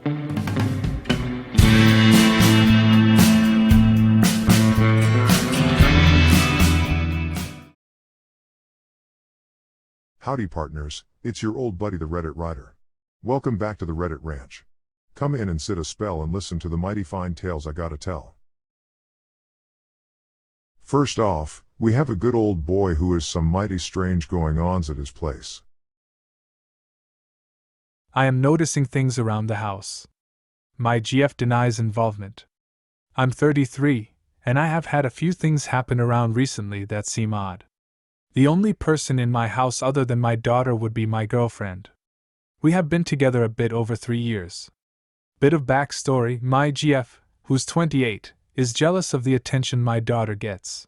Howdy partners, it's your old buddy the Reddit writer. Welcome back to the Reddit Ranch. Come in and sit a spell and listen to the mighty fine tales I gotta tell. First off, we have a good old boy who has some mighty strange going-ons at his place. I am noticing things around the house. My GF denies involvement. I'm 33, and I have had a few things happen around recently that seem odd. The only person in my house other than my daughter would be my girlfriend. We have been together a bit over 3 years. Bit of backstory, my GF, who's 28, is jealous of the attention my daughter gets.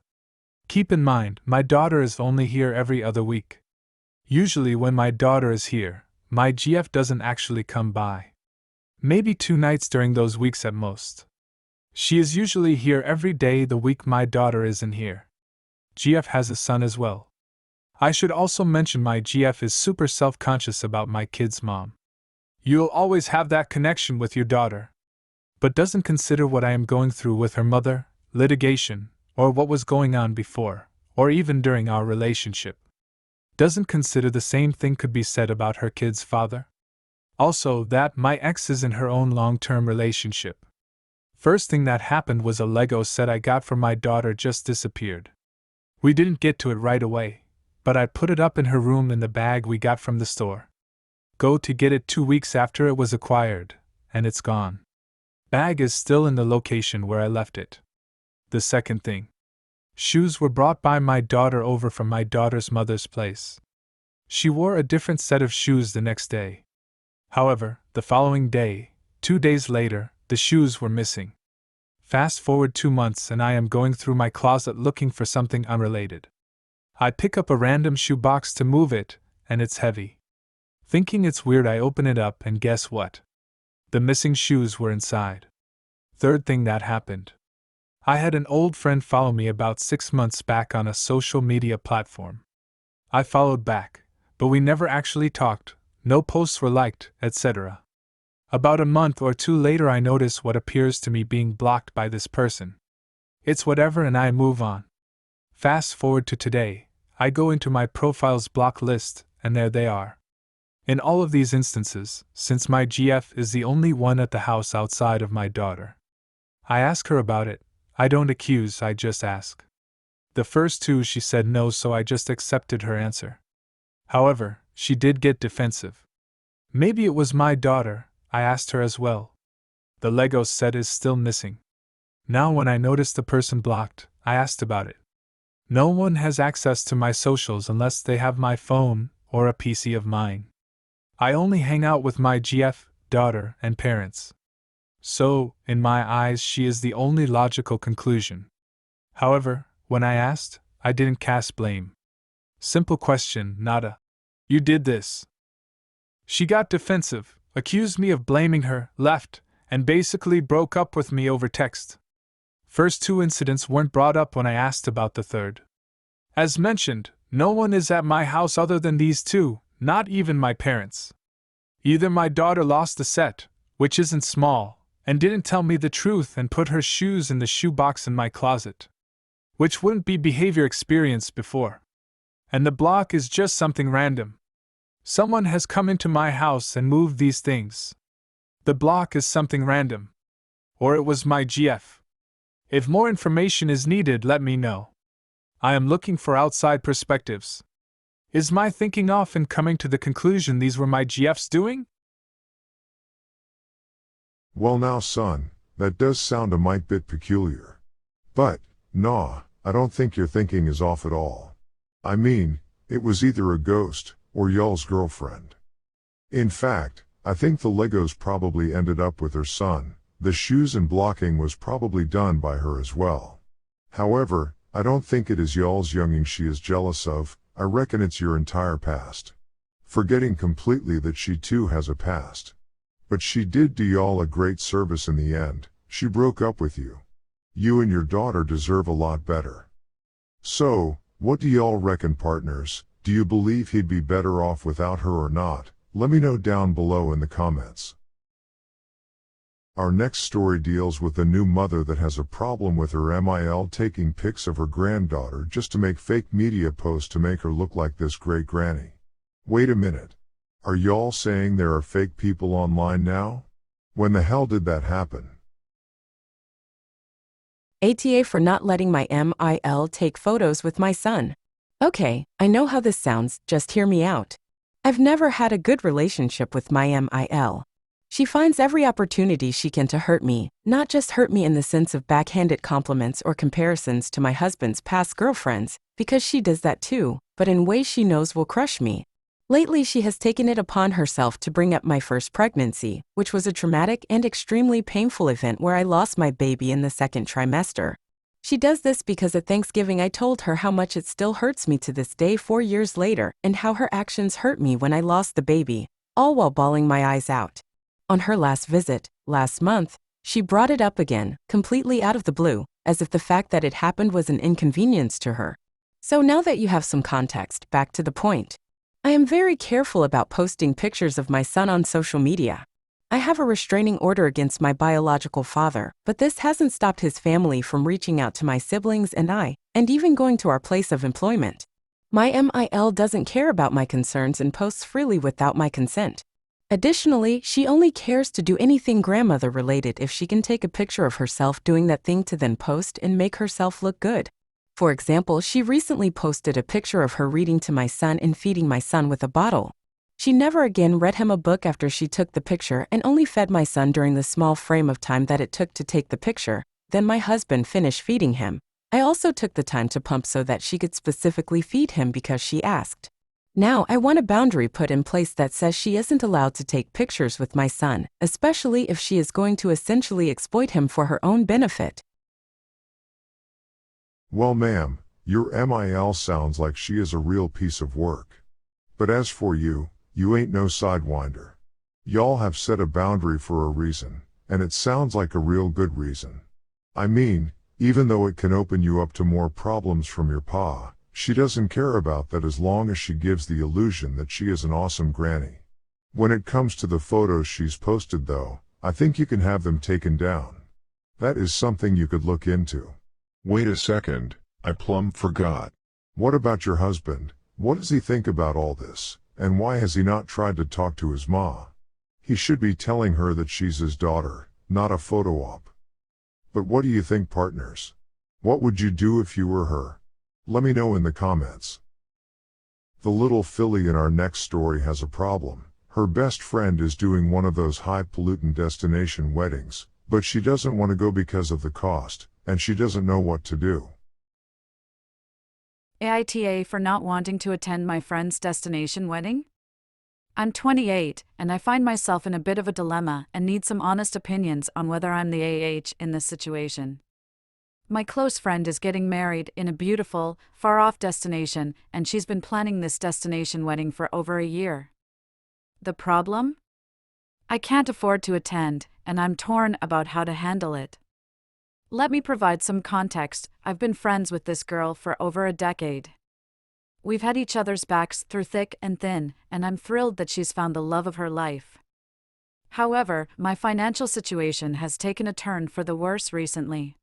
Keep in mind, my daughter is only here every other week. Usually when my daughter is here, my GF doesn't actually come by. Maybe 2 nights during those weeks at most. She is usually here every day the week my daughter isn't here. GF has a son as well. I should also mention my GF is super self-conscious about my kid's mom. You'll always have that connection with your daughter, but doesn't consider what I am going through with her mother, litigation, or what was going on before, or even during our relationship. Doesn't consider the same thing could be said about her kid's father. Also, that my ex is in her own long-term relationship. First thing that happened was a Lego set I got for my daughter just disappeared. We didn't get to it right away, but I put it up in her room in the bag we got from the store. Go to get it 2 weeks after it was acquired, and it's gone. Bag is still in the location where I left it. The second thing. Shoes were brought by my daughter over from my daughter's mother's place. She wore a different set of shoes the next day. However, the following day, 2 days later, the shoes were missing. Fast forward 2 months and I am going through my closet looking for something unrelated. I pick up a random shoe box to move it, and it's heavy. Thinking it's weird, I open it up and guess what? The missing shoes were inside. Third thing that happened. I had an old friend follow me about 6 months back on a social media platform. I followed back, but we never actually talked, no posts were liked, etc. About a month or 2 later I notice what appears to me being blocked by this person. It's whatever and I move on. Fast forward to today, I go into my profile's block list, and there they are. In all of these instances, since my GF is the only one at the house outside of my daughter, I ask her about it. I don't accuse, I just ask. The first 2 she said no, so I just accepted her answer. However, she did get defensive. Maybe it was my daughter, I asked her as well. The Lego set is still missing. Now when I noticed the person blocked, I asked about it. No one has access to my socials unless they have my phone or a PC of mine. I only hang out with my GF, daughter, and parents. So, in my eyes, she is the only logical conclusion. However, when I asked, I didn't cast blame. Simple question, not a, "You did this." She got defensive, accused me of blaming her, left, and basically broke up with me over text. First 2 incidents weren't brought up when I asked about the third. As mentioned, no one is at my house other than these 2, not even my parents. Either my daughter lost the set, which isn't small, and didn't tell me the truth and put her shoes in the shoe box in my closet, which wouldn't be behavior experienced before. And the block is just something random. Someone has come into my house and moved these things. The block is something random. Or it was my GF. If more information is needed, let me know. I am looking for outside perspectives. Is my thinking off in coming to the conclusion these were my GF's doing? Well now son, that does sound a mite bit peculiar. But, nah, I don't think your thinking is off at all. I mean, it was either a ghost, or y'all's girlfriend. In fact, I think the Legos probably ended up with her son. The shoes and blocking was probably done by her as well. However, I don't think it is y'all's younging she is jealous of, I reckon it's your entire past. Forgetting completely that she too has a past. But she did do y'all a great service in the end, she broke up with you. You and your daughter deserve a lot better. So, what do y'all reckon partners, do you believe he'd be better off without her or not? Let me know down below in the comments. Our next story deals with a new mother that has a problem with her MIL taking pics of her granddaughter just to make fake media posts to make her look like this great granny. Wait a minute. Are y'all saying there are fake people online now? When the hell did that happen? ATA for not letting my MIL take photos with my son. Okay, I know how this sounds, just hear me out. I've never had a good relationship with my MIL. She finds every opportunity she can to hurt me, not just hurt me in the sense of backhanded compliments or comparisons to my husband's past girlfriends, because she does that too, but in ways she knows will crush me. Lately, she has taken it upon herself to bring up my first pregnancy, which was a traumatic and extremely painful event where I lost my baby in the second trimester. She does this because at Thanksgiving I told her how much it still hurts me to this day 4 years later and how her actions hurt me when I lost the baby, all while bawling my eyes out. On her last visit, last month, she brought it up again, completely out of the blue, as if the fact that it happened was an inconvenience to her. So now that you have some context, back to the point. I am very careful about posting pictures of my son on social media. I have a restraining order against my biological father, but this hasn't stopped his family from reaching out to my siblings and I, and even going to our place of employment. My MIL doesn't care about my concerns and posts freely without my consent. Additionally, she only cares to do anything grandmother related if she can take a picture of herself doing that thing to then post and make herself look good. For example, she recently posted a picture of her reading to my son and feeding my son with a bottle. She never again read him a book after she took the picture and only fed my son during the small frame of time that it took to take the picture. Then my husband finished feeding him. I also took the time to pump so that she could specifically feed him because she asked. Now, I want a boundary put in place that says she isn't allowed to take pictures with my son, especially if she is going to essentially exploit him for her own benefit. Well, ma'am, your MIL sounds like she is a real piece of work. But as for you, you ain't no sidewinder. Y'all have set a boundary for a reason, and it sounds like a real good reason. I mean, even though it can open you up to more problems from your pa, she doesn't care about that as long as she gives the illusion that she is an awesome granny. When it comes to the photos she's posted though, I think you can have them taken down. That is something you could look into. Wait a second, I plumb forgot. What about your husband? What does he think about all this, and why has he not tried to talk to his ma? He should be telling her that she's his daughter, not a photo op. But what do you think, partners? What would you do if you were her? Let me know in the comments. The little filly in our next story has a problem. Her best friend is doing one of those high-pollutant destination weddings, but she doesn't want to go because of the cost, and she doesn't know what to do. AITA for not wanting to attend my friend's destination wedding? I'm 28, and I find myself in a bit of a dilemma and need some honest opinions on whether I'm the in this situation. My close friend is getting married in a beautiful, far-off destination, and she's been planning this destination wedding for over a year. The problem? I can't afford to attend, and I'm torn about how to handle it. Let me provide some context. I've been friends with this girl for over a decade. We've had each other's backs through thick and thin, and I'm thrilled that she's found the love of her life. However, my financial situation has taken a turn for the worse recently.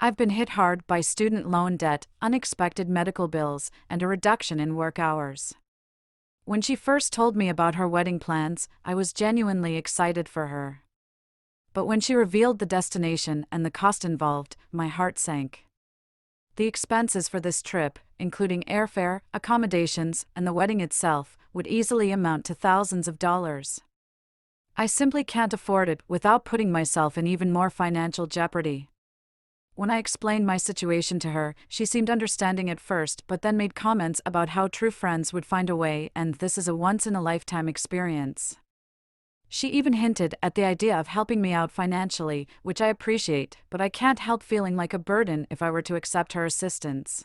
I've been hit hard by student loan debt, unexpected medical bills, and a reduction in work hours. When she first told me about her wedding plans, I was genuinely excited for her. But when she revealed the destination and the cost involved, my heart sank. The expenses for this trip, including airfare, accommodations, and the wedding itself, would easily amount to thousands of dollars. I simply can't afford it without putting myself in even more financial jeopardy. When I explained my situation to her, she seemed understanding at first but then made comments about how true friends would find a way and this is a once-in-a-lifetime experience. She even hinted at the idea of helping me out financially, which I appreciate, but I can't help feeling like a burden if I were to accept her assistance.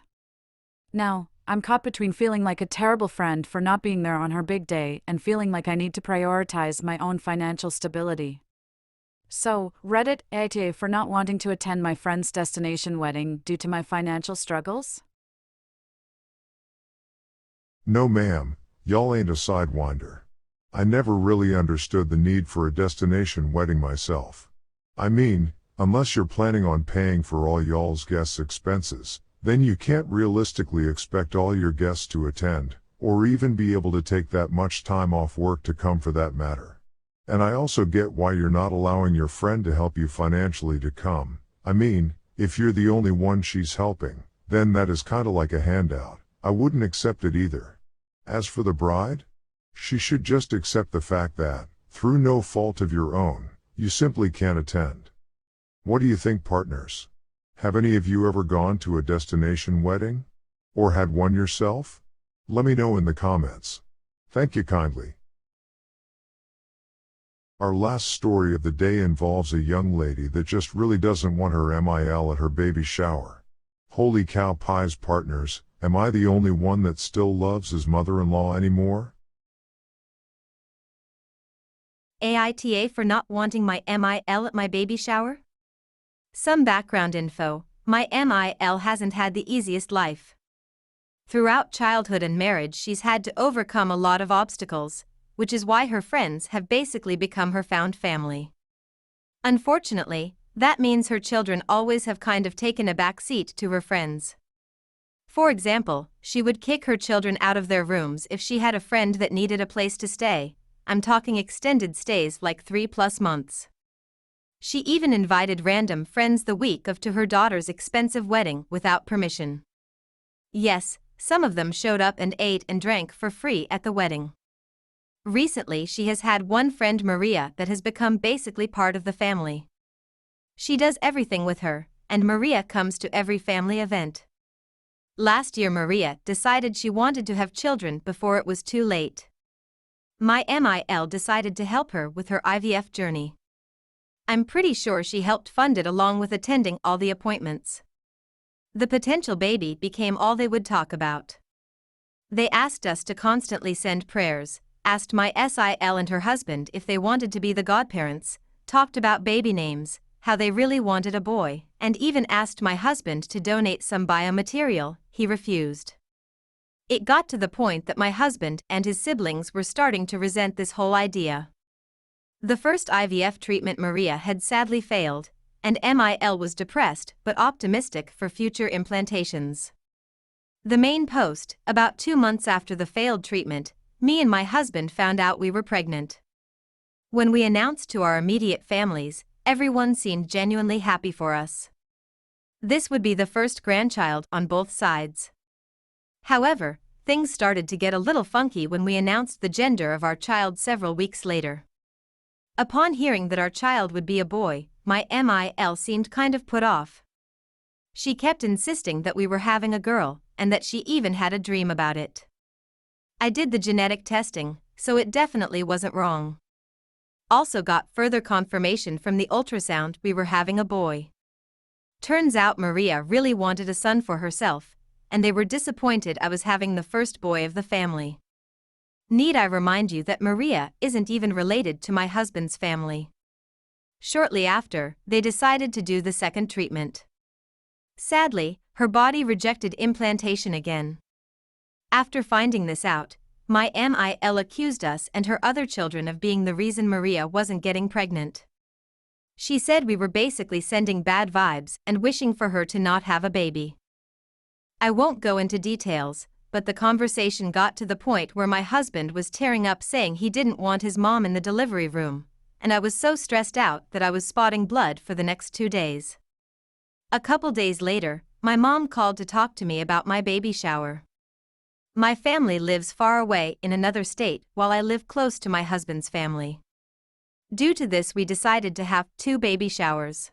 Now, I'm caught between feeling like a terrible friend for not being there on her big day and feeling like I need to prioritize my own financial stability. So, Reddit AITA for not wanting to attend my friend's destination wedding due to my financial struggles? No ma'am, y'all ain't a sidewinder. I never really understood the need for a destination wedding myself. I mean, unless you're planning on paying for all y'all's guests' expenses, then you can't realistically expect all your guests to attend, or even be able to take that much time off work to come for that matter. And I also get why you're not allowing your friend to help you financially to come. I mean, if you're the only one she's helping, then that is kinda like a handout. I wouldn't accept it either. As for the bride, she should just accept the fact that, through no fault of your own, you simply can't attend. What do you think, partners? Have any of you ever gone to a destination wedding? Or had one yourself? Let me know in the comments. Thank you kindly. Our last story of the day involves a young lady that just really doesn't want her MIL at her baby shower. Holy cow pies, partners, am I the only one that still loves his mother-in-law anymore? AITA for not wanting my MIL at my baby shower? Some background info: my MIL hasn't had the easiest life. Throughout childhood and marriage, she's had to overcome a lot of obstacles, which is why her friends have basically become her found family. Unfortunately, that means her children always have kind of taken a back seat to her friends. For example, she would kick her children out of their rooms if she had a friend that needed a place to stay. I'm talking extended stays like 3+ months. She even invited random friends the week of to her daughter's expensive wedding without permission. Yes, some of them showed up and ate and drank for free at the wedding. Recently, she has had one friend, Maria, that has become basically part of the family. She does everything with her, and Maria comes to every family event. Last year, Maria decided she wanted to have children before it was too late. My MIL decided to help her with her IVF journey. I'm pretty sure she helped fund it along with attending all the appointments. The potential baby became all they would talk about. They asked us to constantly send prayers, asked my SIL and her husband if they wanted to be the godparents, talked about baby names, how they really wanted a boy, and even asked my husband to donate some biomaterial. He refused. It got to the point that my husband and his siblings were starting to resent this whole idea. The first IVF treatment, Maria, had sadly failed, and MIL was depressed but optimistic for future implantations. The main post: about 2 months after the failed treatment, me and my husband found out we were pregnant. When we announced to our immediate families, everyone seemed genuinely happy for us. This would be the first grandchild on both sides. However, things started to get a little funky when we announced the gender of our child several weeks later. Upon hearing that our child would be a boy, my MIL seemed kind of put off. She kept insisting that we were having a girl, and that she even had a dream about it. I did the genetic testing, so it definitely wasn't wrong. Also got further confirmation from the ultrasound we were having a boy. Turns out Maria really wanted a son for herself, and they were disappointed I was having the first boy of the family. Need I remind you that Maria isn't even related to my husband's family? Shortly after, they decided to do the second treatment. Sadly, her body rejected implantation again. After finding this out, my MIL accused us and her other children of being the reason Maria wasn't getting pregnant. She said we were basically sending bad vibes and wishing for her to not have a baby. I won't go into details, but the conversation got to the point where my husband was tearing up saying he didn't want his mom in the delivery room, and I was so stressed out that I was spotting blood for the next 2 days. A couple days later, my mom called to talk to me about my baby shower. My family lives far away in another state while I live close to my husband's family. Due to this, we decided to have 2 baby showers.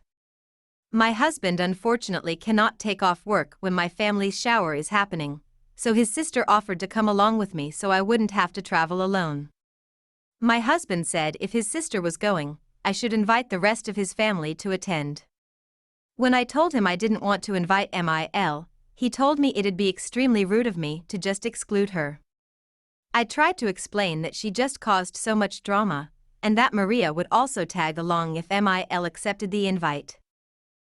My husband unfortunately cannot take off work when my family's shower is happening, so his sister offered to come along with me so I wouldn't have to travel alone. My husband said if his sister was going, I should invite the rest of his family to attend. When I told him I didn't want to invite MIL, he told me it'd be extremely rude of me to just exclude her. I tried to explain that she just caused so much drama, and that Maria would also tag along if MIL accepted the invite.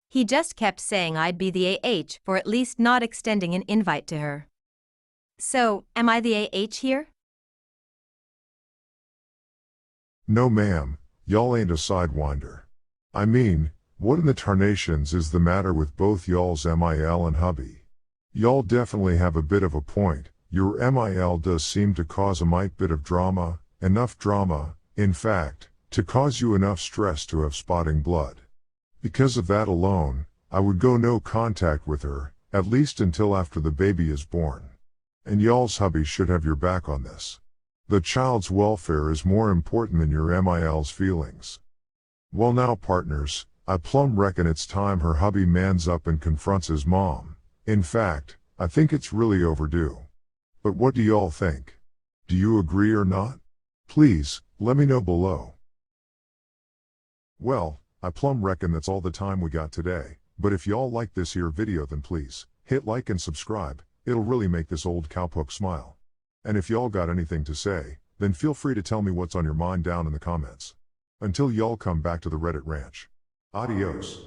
He just kept saying I'd be the AH for at least not extending an invite to her. So, am I the AH here? No ma'am, y'all ain't a sidewinder. I mean, what in the tarnations is the matter with both y'all's MIL and hubby? Y'all definitely have a bit of a point. Your MIL does seem to cause a mite bit of drama, enough drama, in fact, to cause you enough stress to have spotting blood. Because of that alone, I would go no contact with her, at least until after the baby is born. And y'all's hubby should have your back on this. The child's welfare is more important than your MIL's feelings. Well now partners, I plumb reckon it's time her hubby mans up and confronts his mom. In fact, I think it's really overdue. But what do y'all think? Do you agree or not? Please, let me know below. Well, I plumb reckon that's all the time we got today, but if y'all like this here video then please, hit like and subscribe, it'll really make this old cowpoke smile. And if y'all got anything to say, then feel free to tell me what's on your mind down in the comments. Until y'all come back to the Reddit Ranch. Adios.